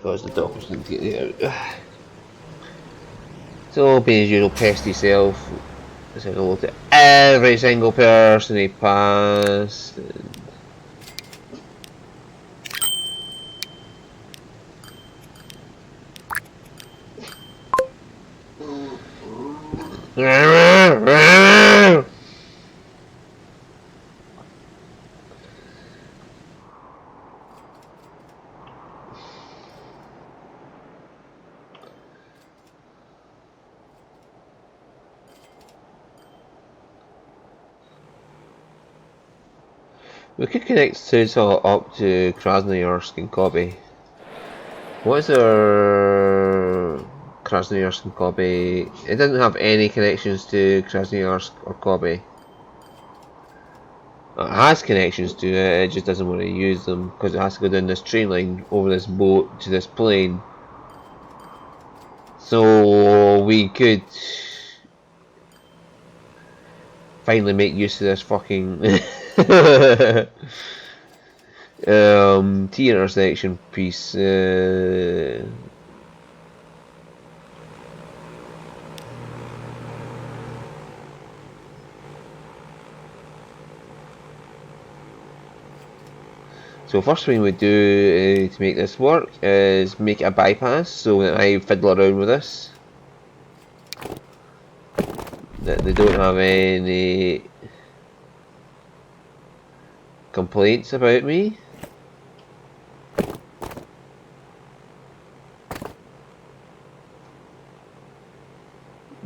because the doctors didn't get it out. So, being his usual pesty self, he said hello to every single person he passed. We could connect Sudsall up to Krasnoyarsk and Kobe. What is our Krasnoyarsk and Kobe? It doesn't have any connections to Krasnoyarsk or Kobe. It has connections to it, it just doesn't want to use them because it has to go down this train line over this boat to this plane. So we could finally make use of this fucking T intersection piece. So first thing we do to make this work is make a bypass so that I fiddle around with this. That they don't have any complaints about me.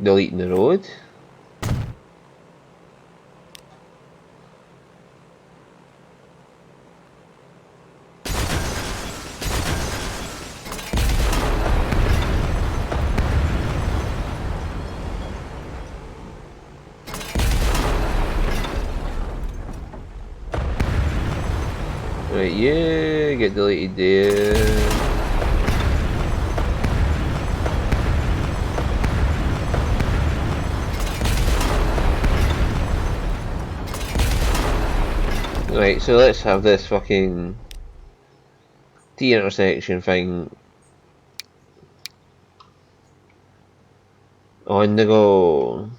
Deleting the road. Right, yeah, get deleted there. Right, so let's have this fucking T intersection thing on the go.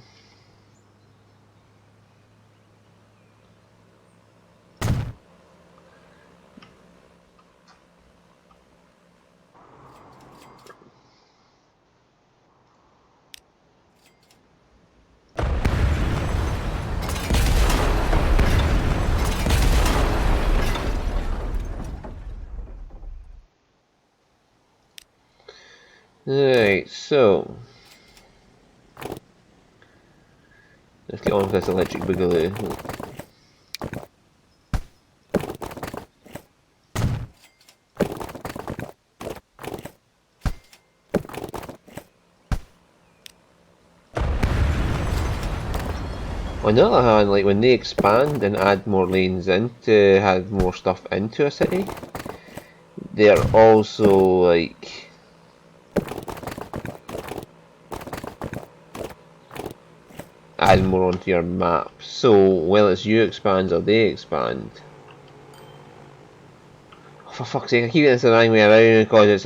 Right, so let's get on with this electric boogaloo. On the other hand, like when they expand and add more lanes in to add more stuff into a city, they're also like add more onto your map. So whether it's you expands or they expand. Oh, for fuck's sake, I keep getting this wrong way around because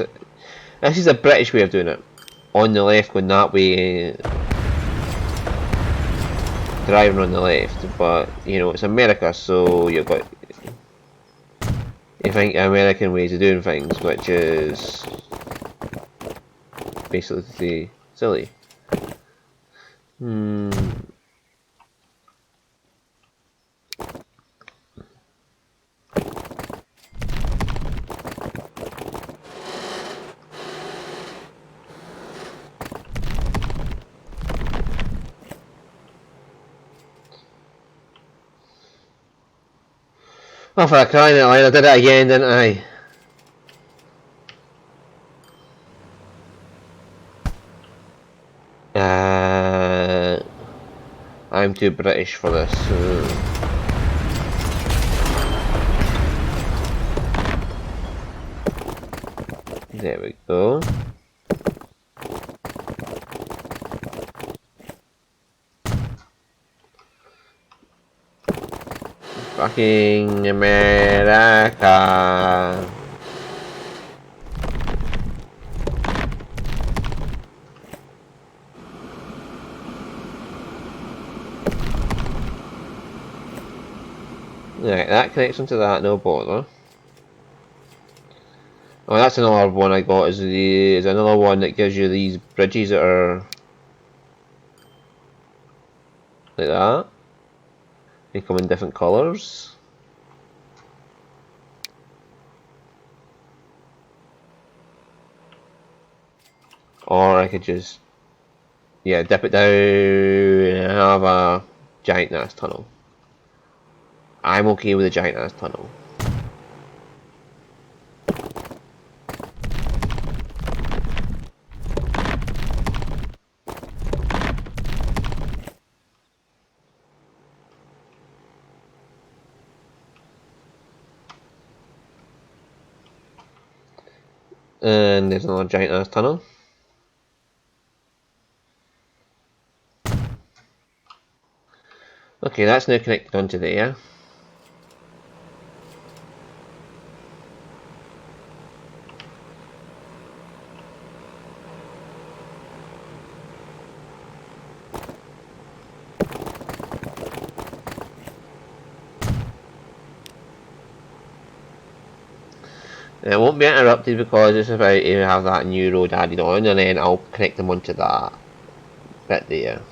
this is a British way of doing it. On the left, going that way, driving on the left. But you know, it's America, so you've got you think American ways of doing things, which is basically silly. Oh, for a crying out loud, I did it again, didn't I? I'm too British for this. There we go. Fucking America. Right, that connection to that, no bother. Oh, that's another one I got. Is another one that gives you these bridges that are like that. They come in different colours. Or I could just, yeah, dip it down and have a giant ass tunnel. I'm okay with a giant ass tunnel. And there's another giant ass tunnel. Okay, that's now connected onto there. And it won't be interrupted because it's about to have that new road added on, and then I'll connect them onto that bit there.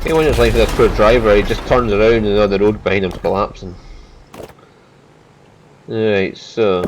Anyone that's like this poor driver, he just turns around and the road behind him's collapsing. Right, so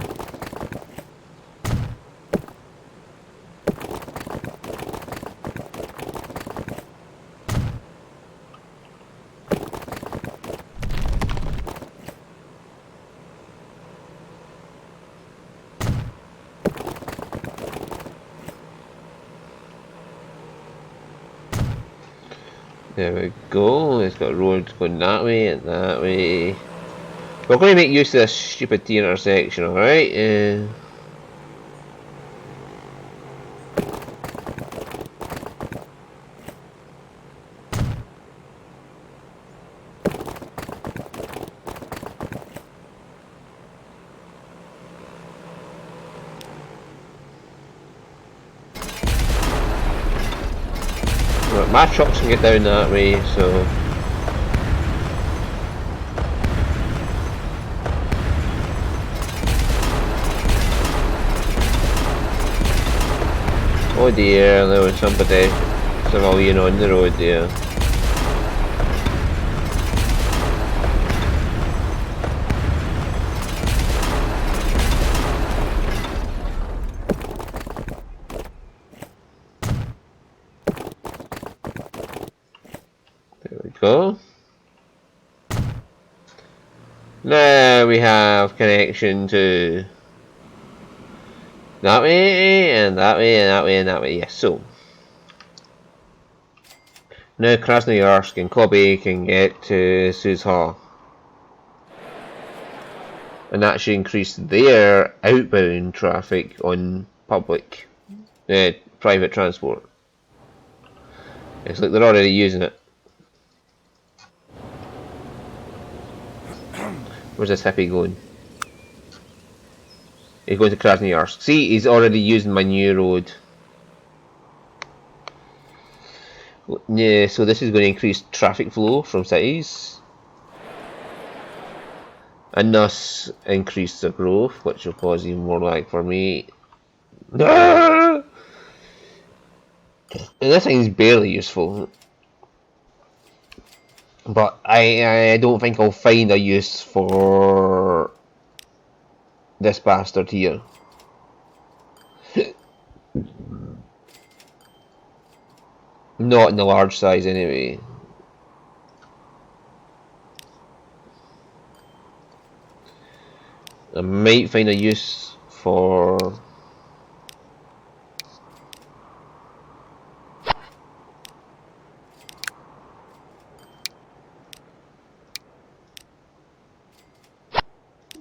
there we go. It's got roads going that way and that way. We're going to make use of this stupid T intersection, alright? Right, my trucks can get down that way, so oh dear, there was somebody, civilian on the road there. There we go. Now we have connection to that way, and that way, and that way, and that way, yes, so. Now Krasnoyarsk and Kobe can get to Suzhou. And that should increase their outbound traffic on public, private transport. It's like they're already using it. Where's this hippie going? He's going to Krasnoyarsk. See, he's already using my new road. Yeah, so this is going to increase traffic flow from cities. And thus increase the growth, which will cause even more lag for me. And this thing's barely useful. But I don't think I'll find a use for this bastard here. Not in the large size anyway. I might find a use for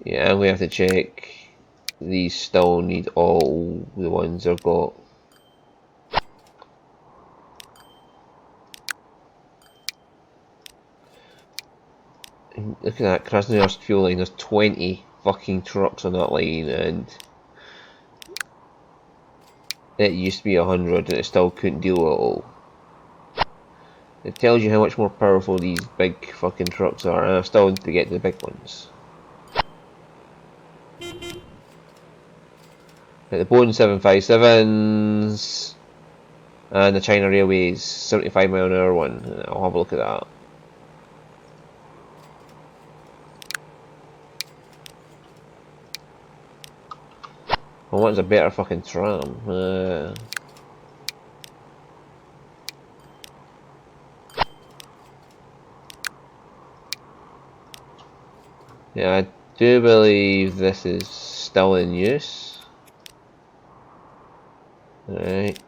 yeah, we have to check. These still need all the ones I've got. Look at that Krasnoyarsk fuel line, there's 20 fucking trucks on that line, and It used to be 100 and it still couldn't deal with it all. It tells you how much more powerful these big fucking trucks are, and I still need to get to the big ones. The Boeing 757s and the China Railways 75 mile an hour one. I'll have a look at that. I want a better fucking tram. Yeah, I do believe this is still in use. Right.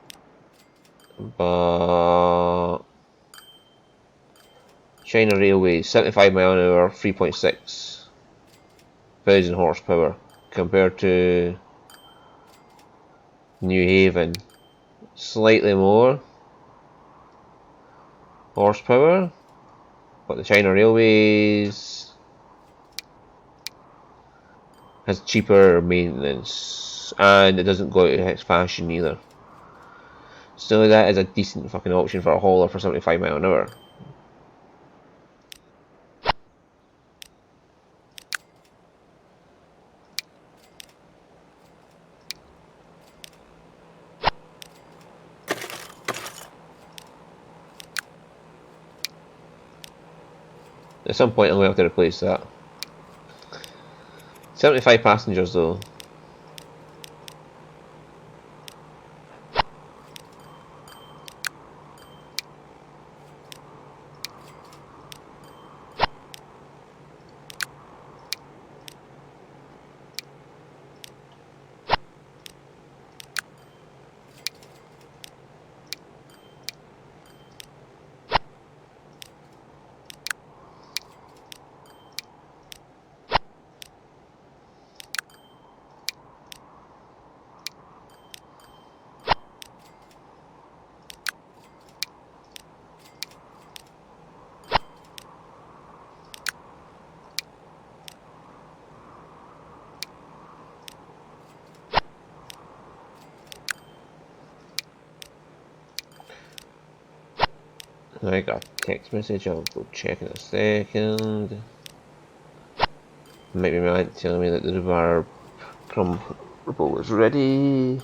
But China Railways, 75 mile an hour, 3.6 thousand horsepower compared to New Haven. Slightly more horsepower, but the China Railways has cheaper maintenance and it doesn't go to expansion either. So that is a decent fucking option for a hauler for 75 mile an hour. At some point I'm going to have to replace that. 75 passengers though. I got a text message, I'll go check in a second. Maybe my aunt telling me that the rhubarb crumble is ready.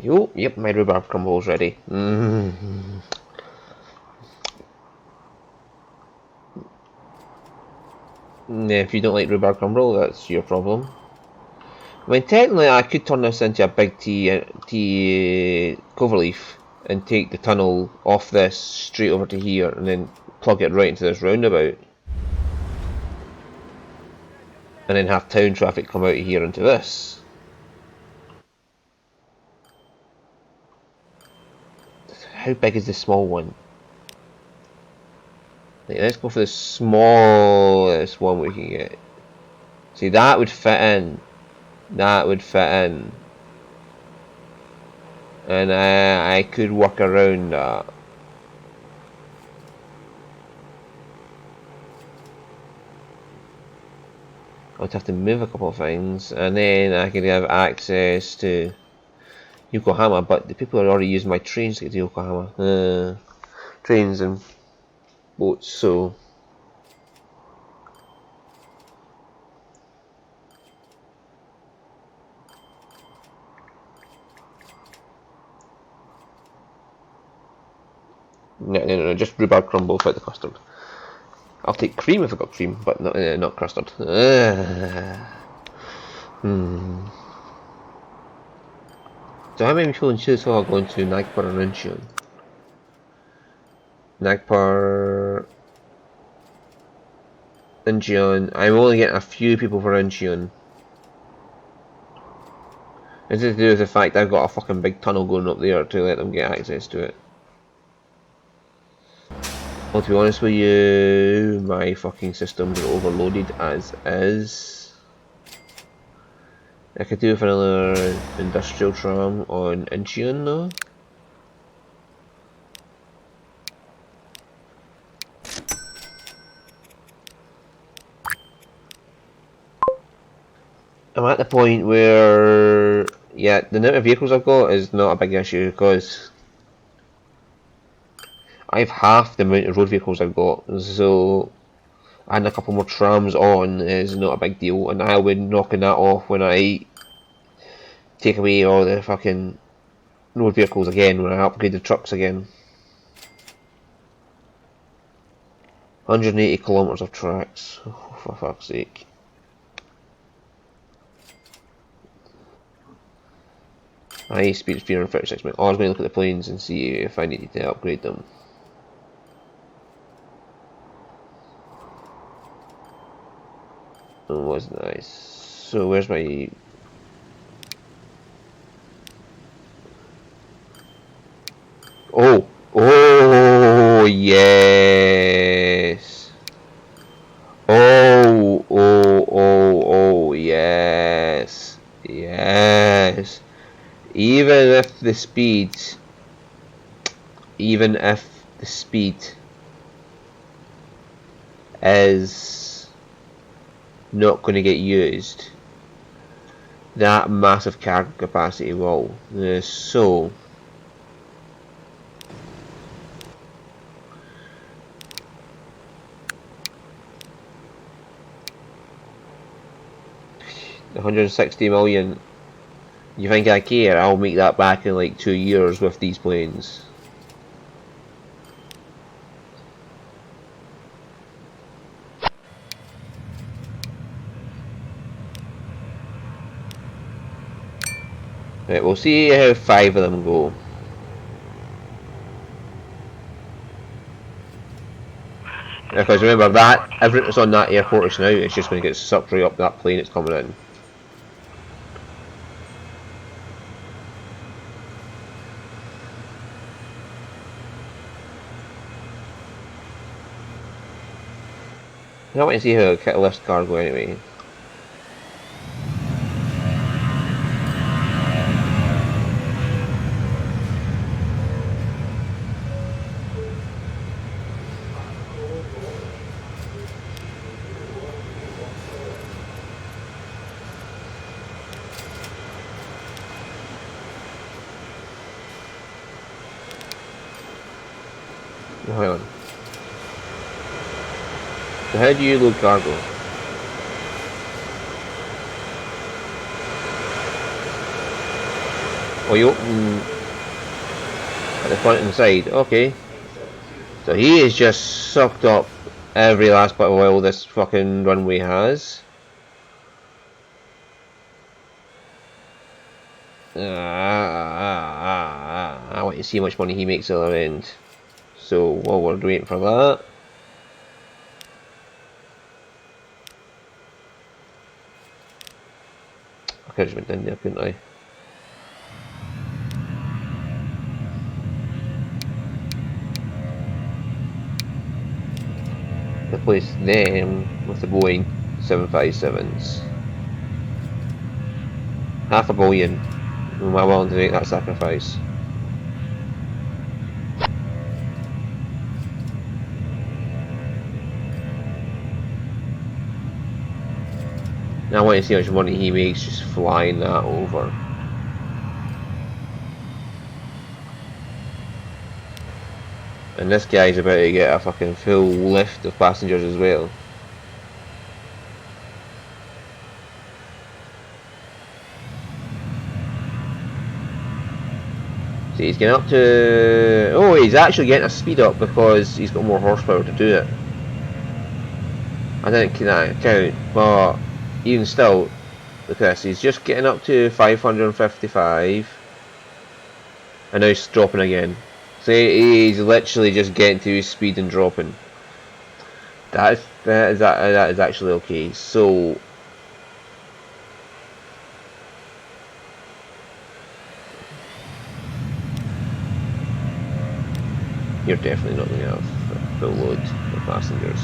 Oh, yep, my rhubarb crumble is ready. If you don't like rhubarb crumble, that's your problem. I mean, technically, I could turn this into a big tea cloverleaf and take the tunnel off this straight over to here and then plug it right into this roundabout. And then have town traffic come out of here into this. How big is the small one? Like, let's go for the smallest one we can get. See, that would fit in. That would fit in. And I could work around that. I'd have to move a couple of things, and then I could have access to Yokohama, but the people are already using my trains to get to Yokohama. Trains and boats, so... No, just rhubarb crumble without the custard. I'll take cream if I got cream, but not custard. So how many people in Chiso are going to Nagpur and Incheon? Nagpur... Incheon. I'm only getting a few people for Incheon. Is it to do with the fact I've got a fucking big tunnel going up there to let them get access to it? Well, to be honest with you, my fucking systems are overloaded as is. I could do with another industrial tram on Incheon though. I'm at the point where, yeah, the amount of vehicles I've got is not a big issue because I've half the amount of road vehicles I've got, so adding a couple more trams on is not a big deal, and I'll be knocking that off when I take away all the fucking road vehicles again, when I upgrade the trucks again. 180 kilometres of tracks, oh, for fuck's sake. High speed 336 miles. I was going to look at the planes and see if I needed to upgrade them. It was nice. So where's my... Oh! Oh, yes! Oh, oh, oh, oh, yes! Yes! Even if the speed is not going to get used, that massive cargo capacity will. So $160 million. You think I care? I'll make that back in like 2 years with these planes. Right, we'll see how 5 of them go. Because remember that everything that's on that airport is now, it's just going to get sucked right up that plane it's coming in. I want to see how it lifts cargo anyway. Hang on. So how do you load cargo? Oh, you open at the front and side. Okay. So he has just sucked up every last bit of oil this fucking runway has. I want to see how much money he makes at the other end. So while we're waiting for that, I could have just went in there, couldn't I? Replace them with the Boeing 757s. $500 million. Am I willing to make that sacrifice? Now I want to see how much money he makes just flying that over. And this guy's about to get a fucking full lift of passengers as well. See, he's getting up to... Oh, he's actually getting a speed up because he's got more horsepower to do it. I didn't count, but even still, look at this, he's just getting up to 555 and now he's dropping again. So he's literally just getting to his speed and dropping. That is actually okay. So you're definitely not going to have a full load of passengers.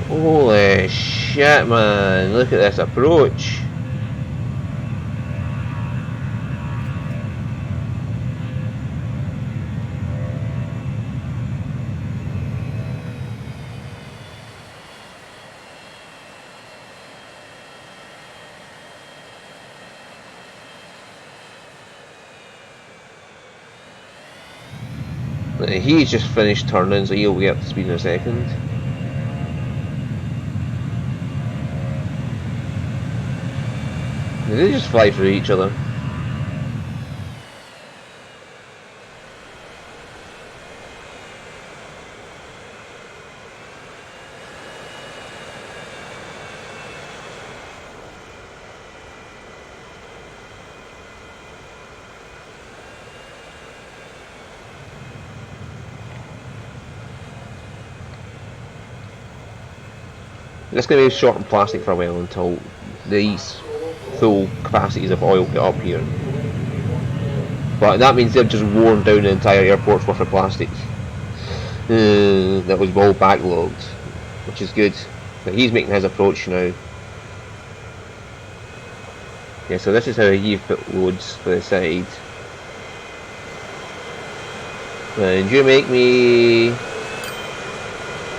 Holy shit, man, look at this approach. He's just finished turning, so he'll be up to speed in a second. They just fly through each other. It's going to be short on plastic for a while until these full capacities of oil get up here. But that means they've just worn down the entire airport's worth of plastic. That was all backlogged, which is good. But he's making his approach now. Yeah, so this is how you've put loads for the side. And you make me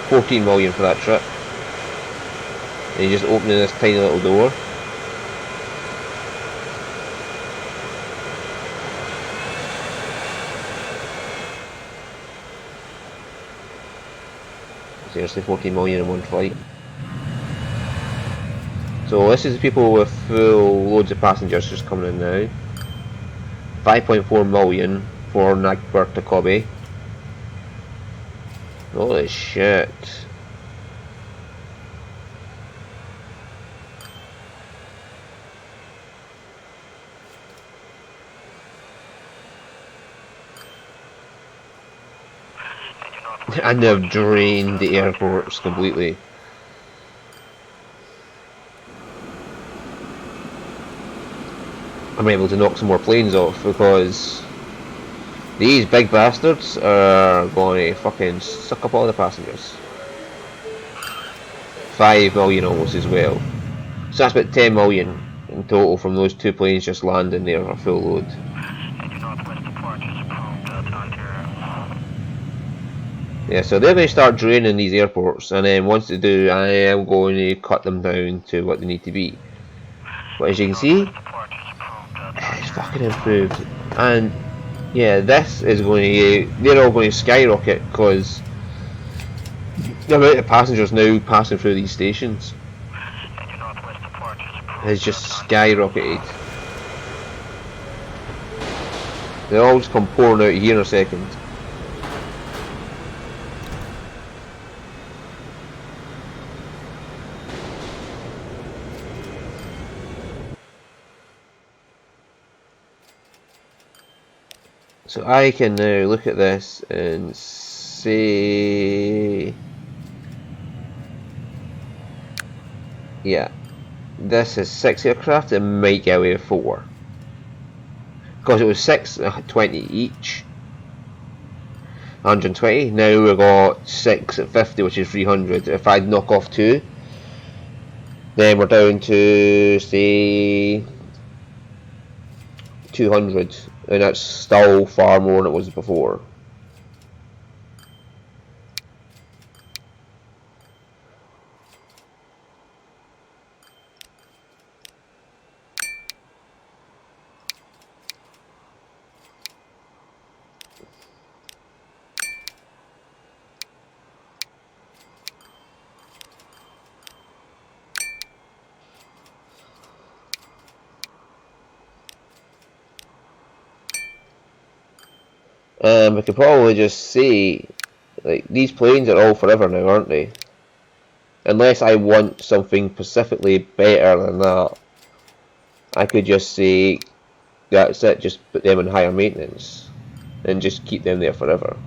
14 million for that trip. And you're just opening this tiny little door. Seriously, 14 million in one flight. So this is the people with full loads of passengers just coming in now. 5.4 million for Nagpur to Kobe. Holy shit. And they've drained the airports completely. I'm able to knock some more planes off because these big bastards are going to fucking suck up all the passengers. 5 million almost as well. So that's about 10 million in total from those two planes just landing there for full load. Yeah, so they're going to start draining these airports, and then once they do, I am going to cut them down to what they need to be. But as you can see, it's fucking improved. And yeah, this is going to, they're all going to skyrocket because the amount of passengers now passing through these stations has just skyrocketed. They'll all just come pouring out here in a second. So I can now look at this and say, yeah, this is 6 aircraft, it might get away with 4. Because it was 620 each. 120, now we've got 6 at 50, which is 300. If I knock off 2, then we're down to, say, 200. And that's still far more than it was before. We could probably just say, like, these planes are all forever now, aren't they? Unless I want something specifically better than that, I could just say, that's it, just put them in higher maintenance, and just keep them there forever.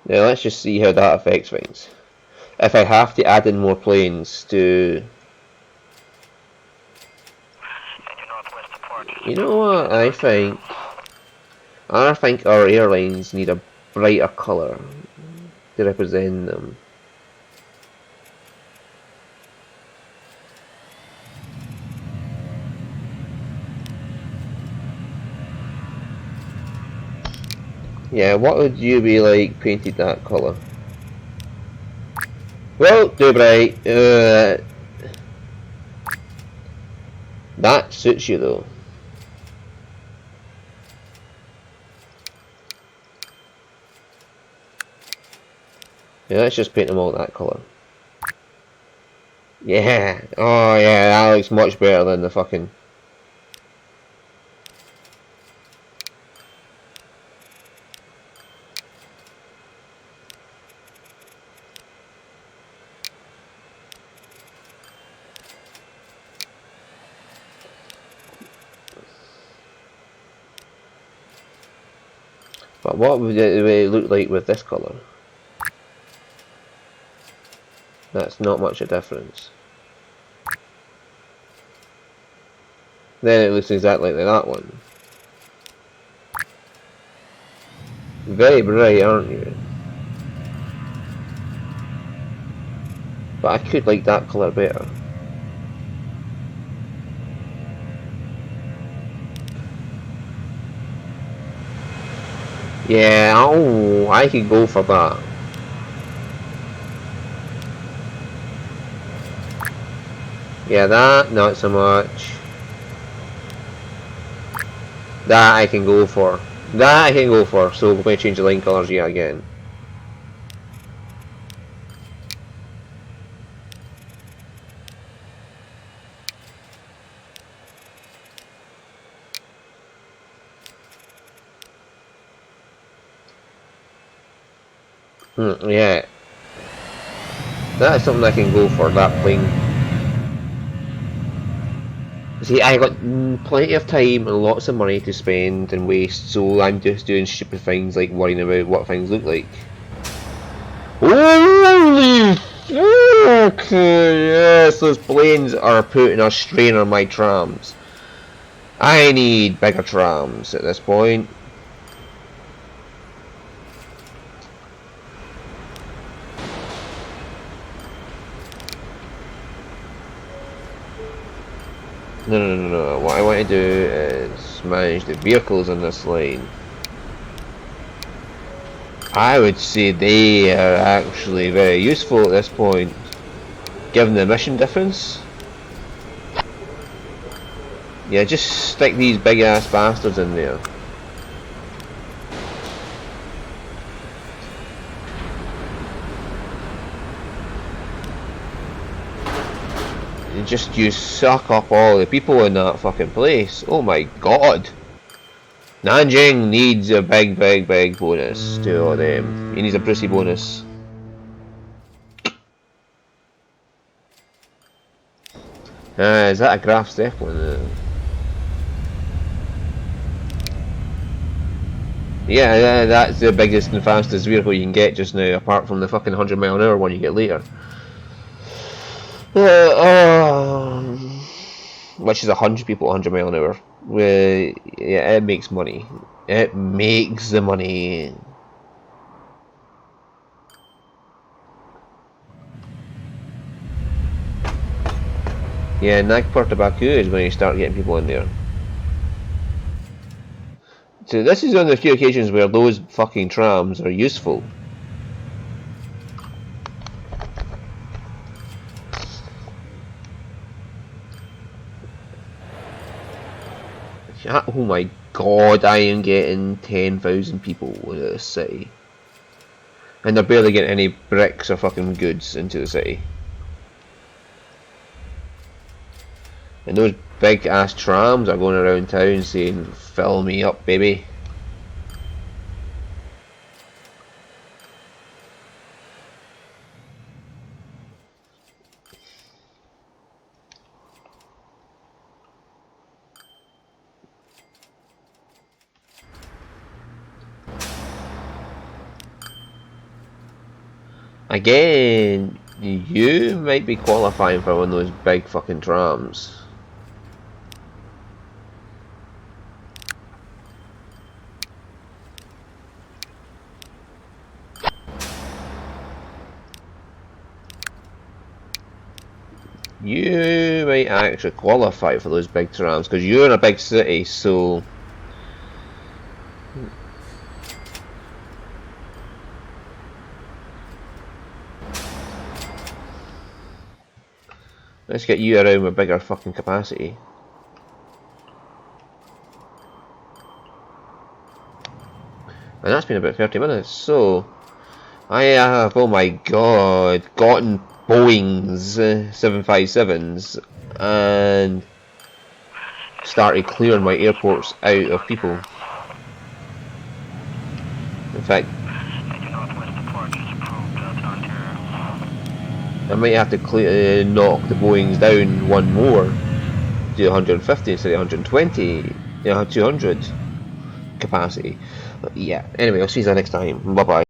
Now let's just see how that affects things. If I have to add in more planes to... You know what I think? I think our airlines need a brighter colour to represent them. Yeah, what would you be like painted that colour? Well, too bright. That suits you though. Yeah, let's just paint them all that colour. Yeah. Oh yeah, that looks much better than the fucking... But what would it look like with this colour? That's not much a difference. Then it looks exactly like that one. Very bright, aren't you? But I could like that colour better. Yeah, oh, I could go for that. Yeah, that, not so much. That I can go for. That I can go for, so we're going to change the line colours yet again. Yeah. That's something I can go for, that plane. See, I got plenty of time and lots of money to spend and waste, so I'm just doing stupid things like worrying about what things look like. Holy fuck! Yes, those planes are putting a strain on my trams. I need bigger trams at this point. No. What I want to do is manage the vehicles on this line. I would say they are actually very useful at this point, given the mission difference. Yeah, just stick these big ass bastards in there. Just you suck up all the people in that fucking place. Oh my god. Nanjing needs a big bonus to all them. He needs a Brucey bonus. Is that a Graf Zeppelin? Yeah, that's the biggest and fastest vehicle you can get just now, apart from the fucking 100-mile-an-hour one you get later. Which is 100 people 100 mile an hour. Yeah, it makes money. It makes the money. Yeah, Nagpur to Baku is when you start getting people in there. So this is one of the few occasions where those fucking trams are useful. Oh my god, I am getting 10,000 people in this city. And they're barely getting any bricks or fucking goods into the city. And those big ass trams are going around town saying, "Fill me up, baby." Again, you might be qualifying for one of those big fucking trams. You might actually qualify for those big trams because you're in a big city, so let's get you around with bigger fucking capacity. And that's been about 30 minutes, so I have, oh my god, gotten Boeing's 757s and started clearing my airports out of people. In fact, I might have to knock the Boeings down one more to 150 instead of 120, 200 capacity. But yeah, anyway, I'll see you next time. Bye bye.